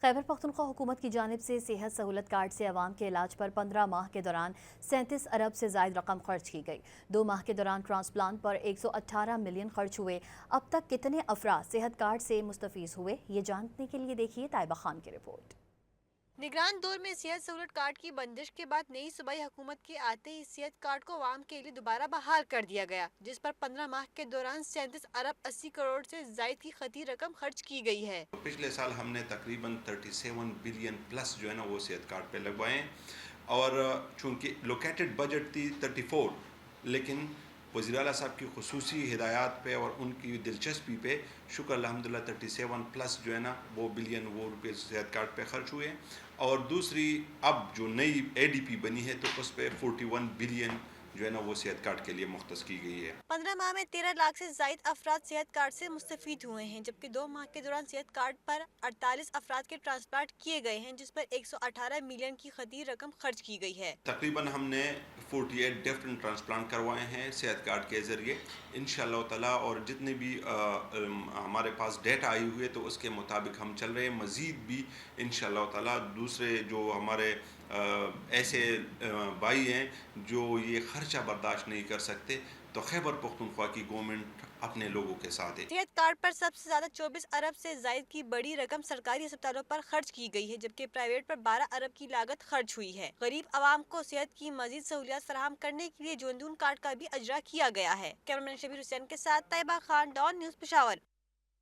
खैबर पख्तूनख्वा हुकूमत की जानिब से सेहत सहूलत कार्ड से अवाम के इलाज पर 15 माह के दौरान 37 अरब से जायद रकम खर्च की गई। 2 माह के दौरान ट्रांसप्लांट पर 118 मिलियन खर्च हुए। अब तक कितने अफराद सेहत कार्ड से मुस्तफीज हुए, ये जानने के लिए देखिए ताइबा खान की रिपोर्ट। निगरान दौर में सेहत सहूलत कार्ड की बंदिश के बाद नई सूबाई हुकूमत के आते ही सेहत कार्ड को आवाम के लिए दोबारा बहाल कर दिया गया, जिस पर 15 माह के दौरान 37 अरब 80 करोड़ से जायद की खती रकम खर्च की गई है। पिछले साल हमने तकरीबन 37 बिलियन प्लस जो है ना वो सेहत कार्ड पे लगवाए और चूँकि लोकेटेड बजट थी 34, लेकिन वज़ीर आला साहब की खुसूसी हिदायत पे और उनकी दिलचस्पी पे शुक्र अल्हम्दुलिल्लाह 37 प्लस जो है ना वो बिलियन वो रुपये सेहत कार्ड पे खर्च हुए। और दूसरी अब जो नई ADP बनी है तो उस पर 41 बिलियन जो है ना वो सेहत कार्ड के लिए मुख्तस की गई है। 15 माह में 13 लाख से जायद अफराद सेहत कार्ड से मुस्तफीद हुए हैं, जबकि 2 माह के दौरान सेहत कार्ड पर 48 अफराद के ट्रांसप्लांट किए गए हैं, जिस पर 118 मिलियन की खती रकम खर्च की गई है। तकरीबन हमने 48 डिफरेंट ट्रांसप्लांट करवाए हैं सेहत कार्ड के ज़रिए इंशाअल्लाह ताला, और जितने भी हमारे पास डेटा आई हुई है तो उसके मुताबिक हम चल रहे हैं। मज़ीद भी इंशाअल्लाह ताला दूसरे जो हमारे ऐसे भाई हैं जो ये खर्चा बर्दाश्त नहीं कर सकते, तो खैबर पख्तूनख्वा की गवर्नमेंट अपने लोगों के साथ है। सेहत कार्ड पर सबसे ज्यादा 24 अरब से जायद की बड़ी रकम सरकारी अस्पतालों पर खर्च की गई है, जबकि प्राइवेट पर 12 अरब की लागत खर्च हुई है। गरीब आवाम को सेहत की मजीद सहूलियात फराहम करने के लिए जोंदून कार्ड का भी अजरा किया गया है। कैमरामैन शबीर हुसैन के साथ ताइबा खान, डॉन न्यूज़, पेशावर।